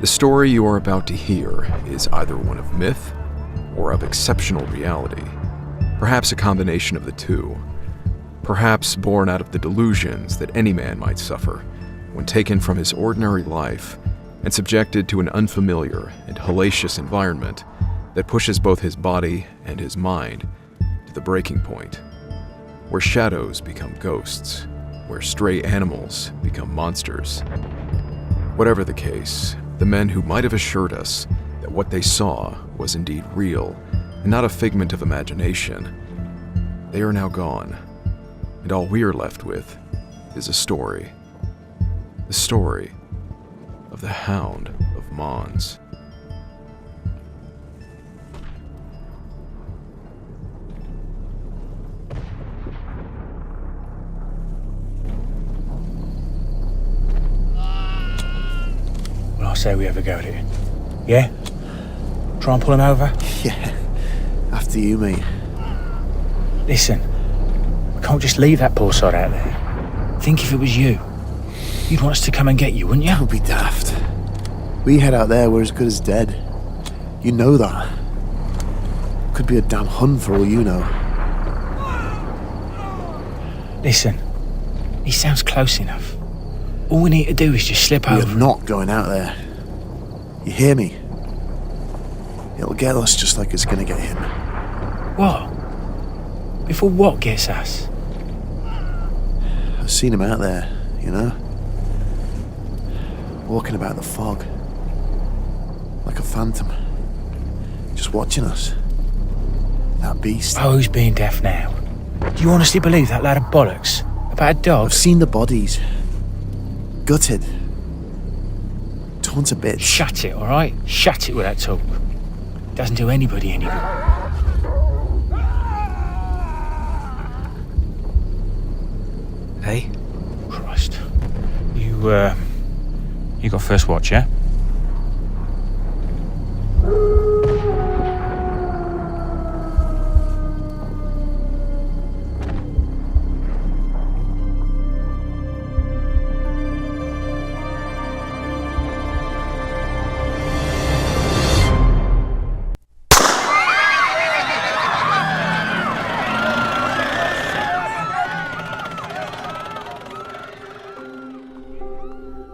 The story you are about to hear is either one of myth or of exceptional reality, perhaps a combination of the two, perhaps born out of the delusions that any man might suffer when taken from his ordinary life and subjected to an unfamiliar and hellacious environment that pushes both his body and his mind to the breaking point, where shadows become ghosts, where stray animals become monsters. Whatever the case, the men who might have assured us that what they saw was indeed real and not a figment of imagination, they are now gone, and all we are left with is a story. The story of the Hound of Mons. Well, I say we have a go at it. Yeah? Try and pull him over? Yeah, after you, mate. Listen, we can't just leave that poor sod out there. Think if it was you. You'd want us to come and get you, wouldn't you? Don't be daft. We head out there, we're as good as dead. You know that. Could be a damn Hun for all you know. Listen, he sounds close enough. All we need to do is just slip over. We're not going out there. You hear me? It'll get us just like it's gonna get him. What? Before what gets us? I've seen him out there, you know? Walking about in the fog. Like a phantom. Just watching us. That beast. Oh, who's being deaf now? Do you honestly believe that lad of bollocks? About a dog? I've seen the bodies. Gutted. Torn to bits. Shut it, alright? Shut it with that talk. Doesn't do anybody any good. Hey? Christ. You got first watch, yeah?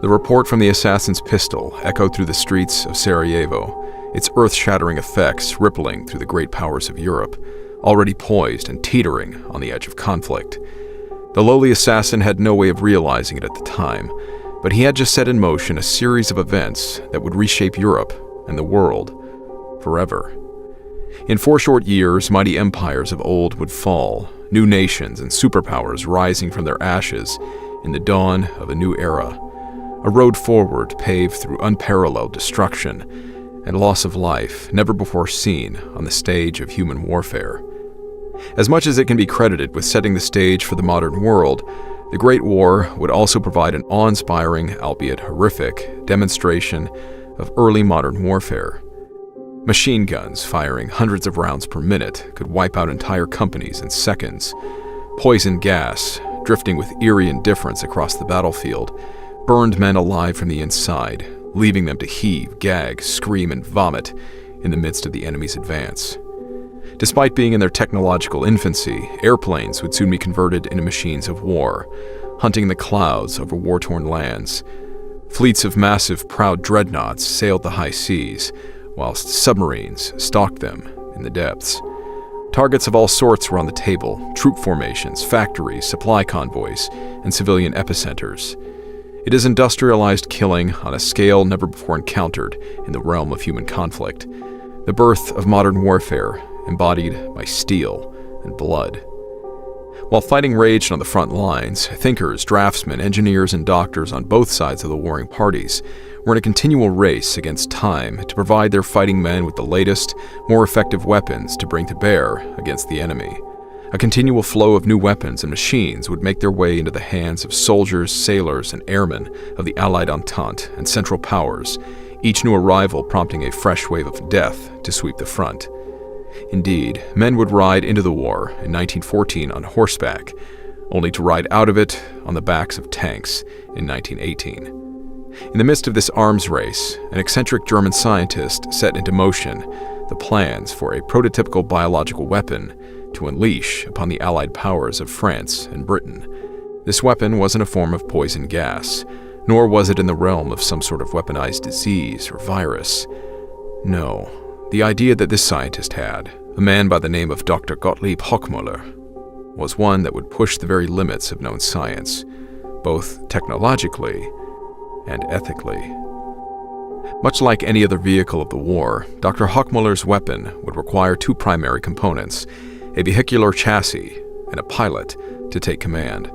The report from the assassin's pistol echoed through the streets of Sarajevo, its earth-shattering effects rippling through the great powers of Europe, already poised and teetering on the edge of conflict. The lowly assassin had no way of realizing it at the time, but he had just set in motion a series of events that would reshape Europe and the world forever. In 4 short years, mighty empires of old would fall, new nations and superpowers rising from their ashes in the dawn of a new era. A road forward paved through unparalleled destruction and loss of life never before seen on the stage of human warfare. As much as it can be credited with setting the stage for the modern world, the Great War would also provide an awe-inspiring, albeit horrific, demonstration of early modern warfare. Machine guns firing hundreds of rounds per minute could wipe out entire companies in seconds. Poison gas, drifting with eerie indifference across the battlefield, burned men alive from the inside, leaving them to heave, gag, scream, and vomit in the midst of the enemy's advance. Despite being in their technological infancy, airplanes would soon be converted into machines of war, hunting the clouds over war-torn lands. Fleets of massive, proud dreadnoughts sailed the high seas, whilst submarines stalked them in the depths. Targets of all sorts were on the table: troop formations, factories, supply convoys, and civilian epicenters. It is industrialized killing on a scale never before encountered in the realm of human conflict, the birth of modern warfare embodied by steel and blood. While fighting raged on the front lines, thinkers, draftsmen, engineers, and doctors on both sides of the warring parties were in a continual race against time to provide their fighting men with the latest, more effective weapons to bring to bear against the enemy. A continual flow of new weapons and machines would make their way into the hands of soldiers, sailors, and airmen of the Allied Entente and Central Powers, each new arrival prompting a fresh wave of death to sweep the front. Indeed, men would ride into the war in 1914 on horseback, only to ride out of it on the backs of tanks in 1918. In the midst of this arms race, an eccentric German scientist set into motion the plans for a prototypical biological weapon to unleash upon the Allied powers of France and Britain. This weapon wasn't a form of poison gas, nor was it in the realm of some sort of weaponized disease or virus. No, the idea that this scientist had, a man by the name of Dr. Gottlieb Hochmuller, was one that would push the very limits of known science, both technologically and ethically. Much like any other vehicle of the war, Dr. Hochmuller's weapon would require two primary components, a vehicular chassis and a pilot to take command.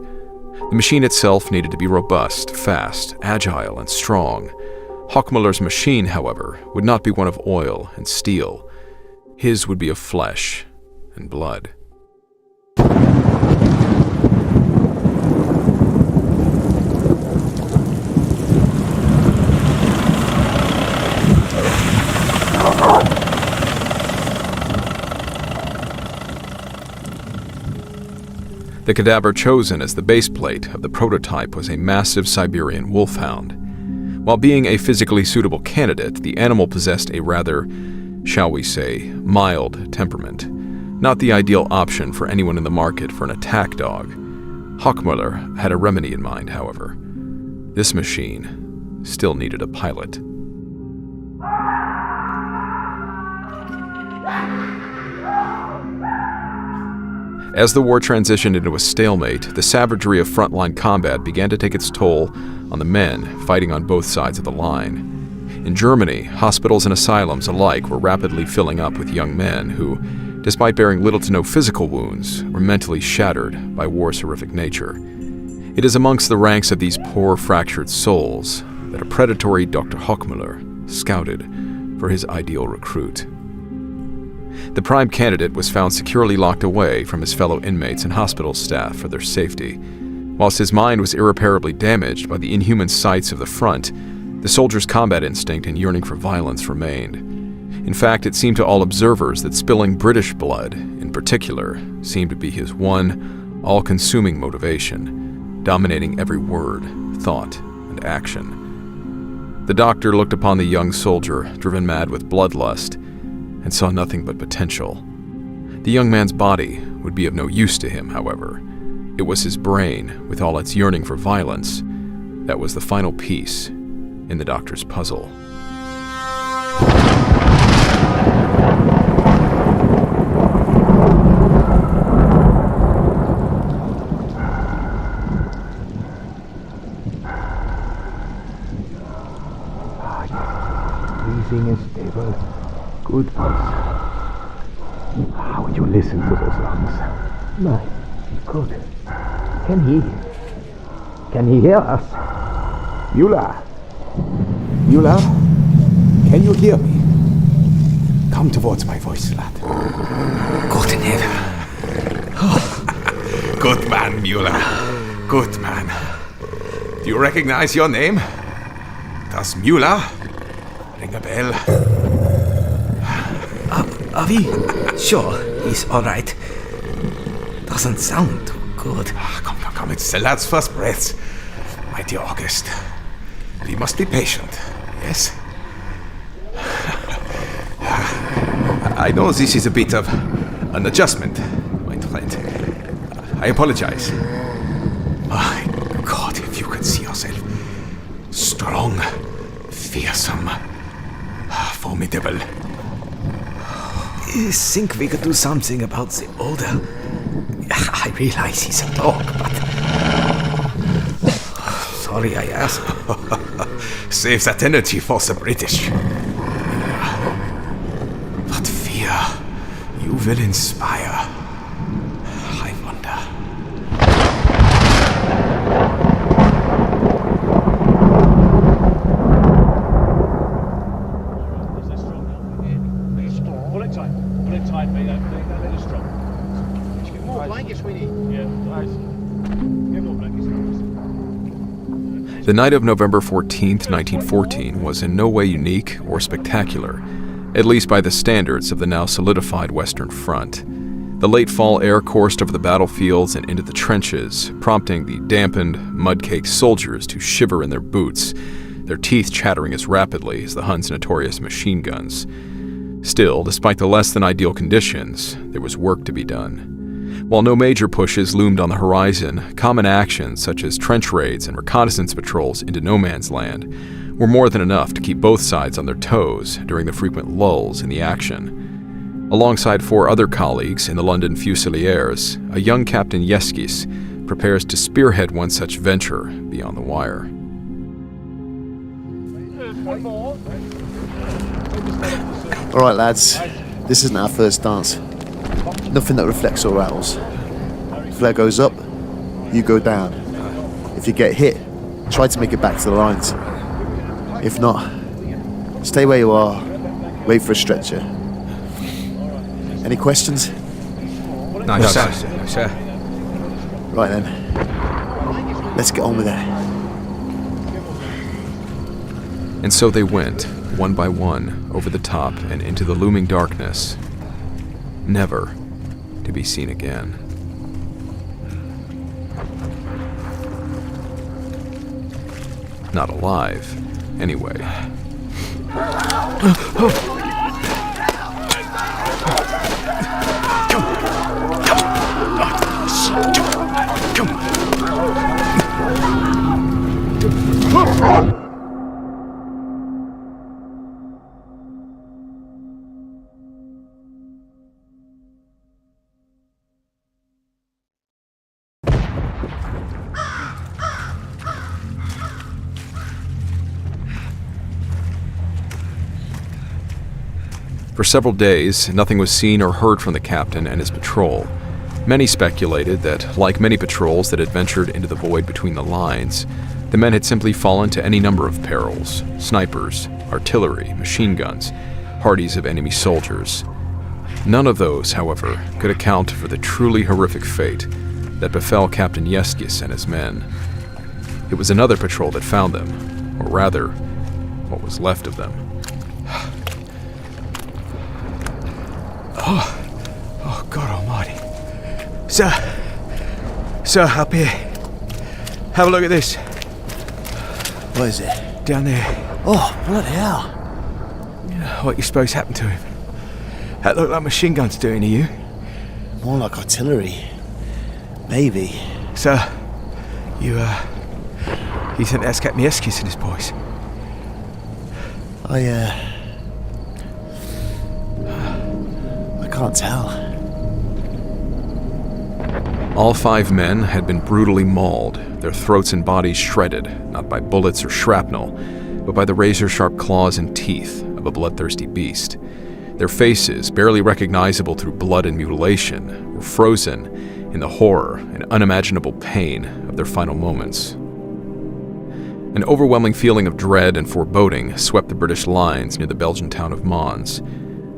The machine itself needed to be robust, fast, agile, and strong. Hochmuller's machine, however, would not be one of oil and steel. His would be of flesh and blood. The cadaver chosen as the base plate of the prototype was a massive Siberian wolfhound. While being a physically suitable candidate, the animal possessed a rather, shall we say, mild temperament. Not the ideal option for anyone in the market for an attack dog. Hochmuller had a remedy in mind, however. This machine still needed a pilot. As the war transitioned into a stalemate, the savagery of frontline combat began to take its toll on the men fighting on both sides of the line. In Germany, hospitals and asylums alike were rapidly filling up with young men who, despite bearing little to no physical wounds, were mentally shattered by war's horrific nature. It is amongst the ranks of these poor, fractured souls that a predatory Dr. Hochmuller scouted for his ideal recruit. The prime candidate was found securely locked away from his fellow inmates and hospital staff for their safety. Whilst his mind was irreparably damaged by the inhuman sights of the front, the soldier's combat instinct and yearning for violence remained. In fact, it seemed to all observers that spilling British blood, in particular, seemed to be his one, all-consuming motivation, dominating every word, thought, and action. The doctor looked upon the young soldier, driven mad with bloodlust, and saw nothing but potential. The young man's body would be of no use to him, however. It was his brain, with all its yearning for violence, that was the final piece in the doctor's puzzle. Breathing is stable. Good voice. How would you listen to those lungs? My, good. Can he hear us? Müller? Müller? Can you hear me? Come towards my voice, lad. Guten Himmel. Good man, Müller. Good man. Do you recognize your name? Does Müller ring a bell? Avi? Sure, he's alright. Doesn't sound too good. Come, it's the lad's first breaths. My dear August, we must be patient, yes? I know this is a bit of an adjustment, my friend. I apologize. My God, if you could see yourself. Strong, fearsome, formidable. I think we could do something about the odor. I realize he's a dog, but... Sorry I asked. Save that energy for the British. What fear you will inspire, I wonder. Pull it tight, mate. That little strong. Get more blankets, we need. Yeah, nice. Get more blankets. The night of November 14th, 1914 was in no way unique or spectacular, at least by the standards of the now solidified Western Front. The late fall air coursed over the battlefields and into the trenches, prompting the dampened, mud-caked soldiers to shiver in their boots, their teeth chattering as rapidly as the Hun's notorious machine guns. Still, despite the less than ideal conditions, there was work to be done. While no major pushes loomed on the horizon, common actions such as trench raids and reconnaissance patrols into no man's land were more than enough to keep both sides on their toes during the frequent lulls in the action. Alongside 4 other colleagues in the London Fusiliers, a young Captain Yeskis prepares to spearhead one such venture beyond the wire. All right, lads. This isn't our first dance. Nothing that reflects or rattles. Flare goes up, you go down. If you get hit, try to make it back to the lines. If not, stay where you are, wait for a stretcher. Any questions? No, sir. Right then. Let's get on with it. And so they went, one by one, over the top and into the looming darkness, never to be seen again. Not alive, anyway. For several days, nothing was seen or heard from the captain and his patrol. Many speculated that, like many patrols that had ventured into the void between the lines, the men had simply fallen to any number of perils: snipers, artillery, machine guns, parties of enemy soldiers. None of those, however, could account for the truly horrific fate that befell Captain Yeskis and his men. It was another patrol that found them, or rather, what was left of them. Oh, God almighty. Sir, up here. Have a look at this. What is it? Down there. Oh, bloody hell. What you suppose happened to him? That looked like machine guns doing to you. More like artillery. Maybe. Sir, you think that's Captain Yeskis and his boys? I can't tell. All 5 men had been brutally mauled, their throats and bodies shredded, not by bullets or shrapnel, but by the razor-sharp claws and teeth of a bloodthirsty beast. Their faces, barely recognizable through blood and mutilation, were frozen in the horror and unimaginable pain of their final moments. An overwhelming feeling of dread and foreboding swept the British lines near the Belgian town of Mons.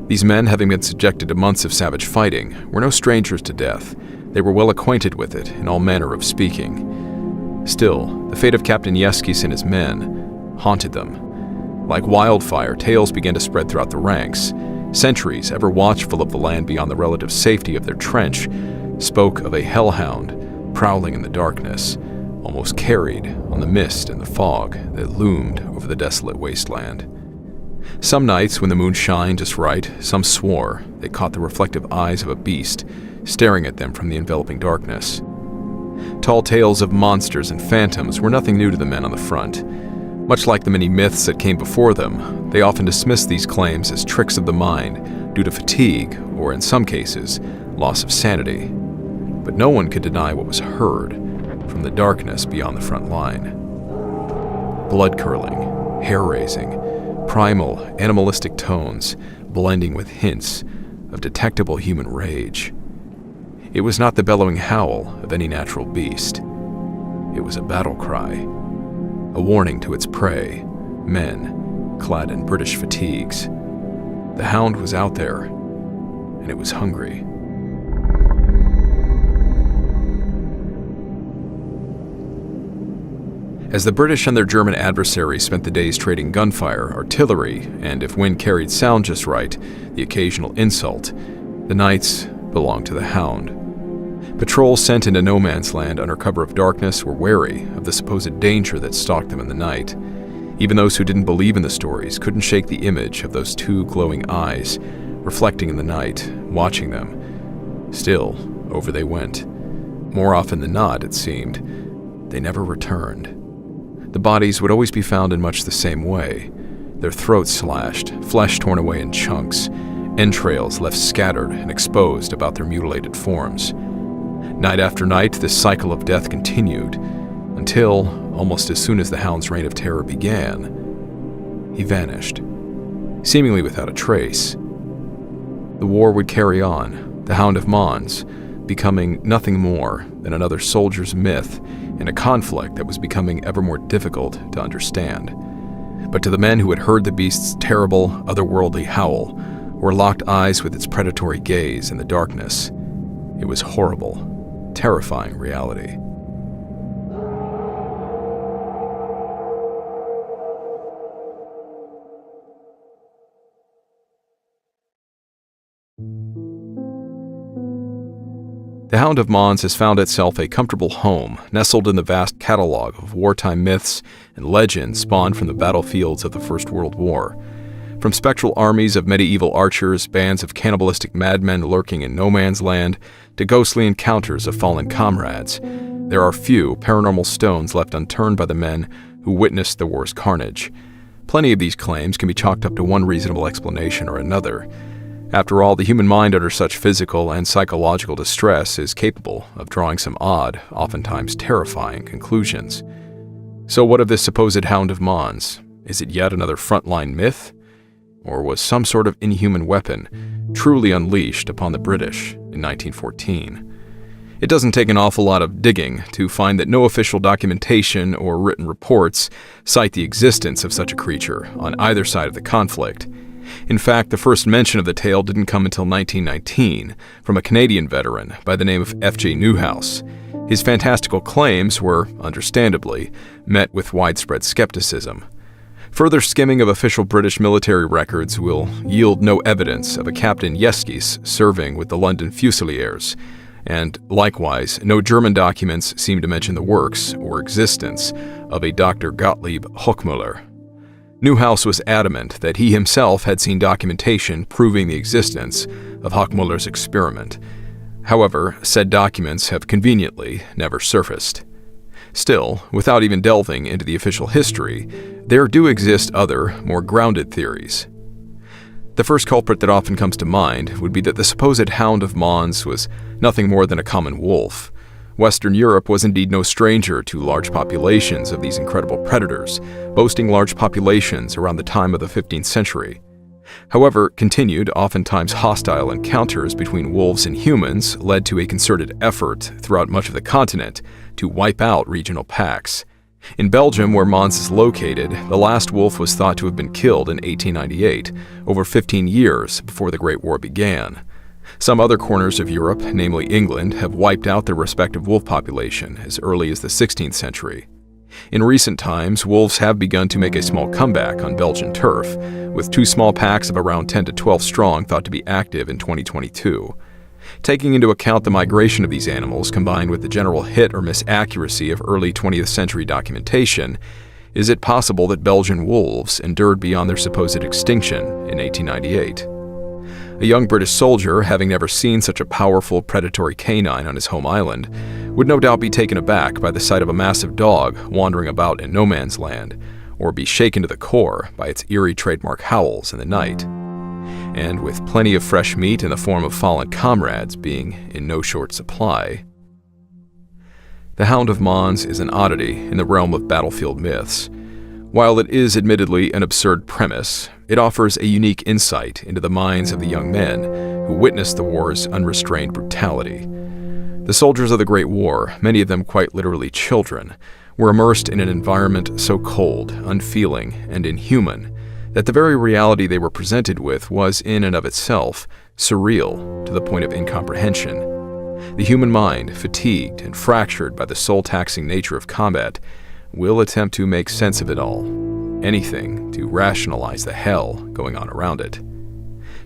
These men, having been subjected to months of savage fighting, were no strangers to death. They were well acquainted with it in all manner of speaking. Still, the fate of Captain Yeskis and his men haunted them. Like wildfire, tales began to spread throughout the ranks. Sentries, ever watchful of the land beyond the relative safety of their trench, spoke of a hellhound prowling in the darkness, almost carried on the mist and the fog that loomed over the desolate wasteland. Some nights, when the moon shined just right, some swore they caught the reflective eyes of a beast staring at them from the enveloping darkness. Tall tales of monsters and phantoms were nothing new to the men on the front. Much like the many myths that came before them, they often dismissed these claims as tricks of the mind due to fatigue or, in some cases, loss of sanity. But no one could deny what was heard from the darkness beyond the front line. Blood-curdling, hair-raising, primal, animalistic tones blending with hints of detectable human rage. It was not the bellowing howl of any natural beast. It was a battle cry, a warning to its prey, men clad in British fatigues. The hound was out there, and it was hungry. As the British and their German adversaries spent the days trading gunfire, artillery, and, if wind carried sound just right, the occasional insult, the nights belonged to the Hound. Patrols sent into no man's land under cover of darkness were wary of the supposed danger that stalked them in the night. Even those who didn't believe in the stories couldn't shake the image of those two glowing eyes, reflecting in the night, watching them. Still, over they went. More often than not, it seemed, they never returned. The bodies would always be found in much the same way. Their throats slashed, flesh torn away in chunks, entrails left scattered and exposed about their mutilated forms. Night after night, this cycle of death continued, until, almost as soon as the Hound's reign of terror began, he vanished, seemingly without a trace. The war would carry on, the Hound of Mons becoming nothing more than another soldier's myth in a conflict that was becoming ever more difficult to understand. But to the men who had heard the beast's terrible, otherworldly howl, or locked eyes with its predatory gaze in the darkness, it was horrible, terrifying reality. The Hound of Mons has found itself a comfortable home, nestled in the vast catalog of wartime myths and legends spawned from the battlefields of the First World War. From spectral armies of medieval archers, bands of cannibalistic madmen lurking in no man's land, to ghostly encounters of fallen comrades, there are few paranormal stones left unturned by the men who witnessed the war's carnage. Plenty of these claims can be chalked up to one reasonable explanation or another. After all, the human mind under such physical and psychological distress is capable of drawing some odd, oftentimes terrifying conclusions. So what of this supposed Hound of Mons? Is it yet another frontline myth? Or was some sort of inhuman weapon truly unleashed upon the British in 1914? It doesn't take an awful lot of digging to find that no official documentation or written reports cite the existence of such a creature on either side of the conflict. In fact, the first mention of the tale didn't come until 1919 from a Canadian veteran by the name of F.J. Newhouse. His fantastical claims were, understandably, met with widespread skepticism. Further skimming of official British military records will yield no evidence of a Captain Yeskis serving with the London Fusiliers, and likewise, no German documents seem to mention the works or existence of a Dr. Gottlieb Hochmuller. Newhouse was adamant that he himself had seen documentation proving the existence of Hochmuller's experiment. However, said documents have conveniently never surfaced. Still, without even delving into the official history, there do exist other, more grounded theories. The first culprit that often comes to mind would be that the supposed Hound of Mons was nothing more than a common wolf. Western Europe was indeed no stranger to large populations of these incredible predators, boasting large populations around the time of the 15th century. However, continued, oftentimes hostile encounters between wolves and humans led to a concerted effort throughout much of the continent to wipe out regional packs. In Belgium, where Mons is located, the last wolf was thought to have been killed in 1898, over 15 years before the Great War began. Some other corners of Europe, namely England, have wiped out their respective wolf population as early as the 16th century. In recent times, wolves have begun to make a small comeback on Belgian turf, with two small packs of around 10 to 12 strong thought to be active in 2022. Taking into account the migration of these animals combined with the general hit or miss accuracy of early 20th century documentation, is it possible that Belgian wolves endured beyond their supposed extinction in 1898? A young British soldier, having never seen such a powerful predatory canine on his home island, would no doubt be taken aback by the sight of a massive dog wandering about in no man's land, or be shaken to the core by its eerie trademark howls in the night. And with plenty of fresh meat in the form of fallen comrades being in no short supply, the Hound of Mons is an oddity in the realm of battlefield myths. While it is admittedly an absurd premise, it offers a unique insight into the minds of the young men who witnessed the war's unrestrained brutality. The soldiers of the Great War, many of them quite literally children, were immersed in an environment so cold, unfeeling, and inhuman that the very reality they were presented with was in and of itself surreal to the point of incomprehension. The human mind, fatigued and fractured by the soul-taxing nature of combat, will attempt to make sense of it all, anything to rationalize the hell going on around it.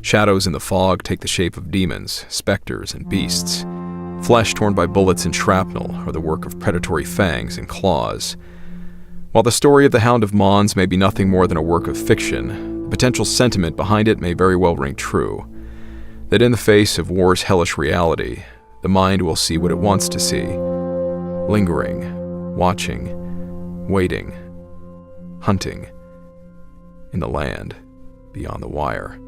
Shadows in the fog take the shape of demons, specters, and beasts. Flesh torn by bullets and shrapnel are the work of predatory fangs and claws. While the story of the Hound of Mons may be nothing more than a work of fiction, the potential sentiment behind it may very well ring true. That in the face of war's hellish reality, the mind will see what it wants to see. Lingering, watching, waiting, hunting in the land beyond the wire.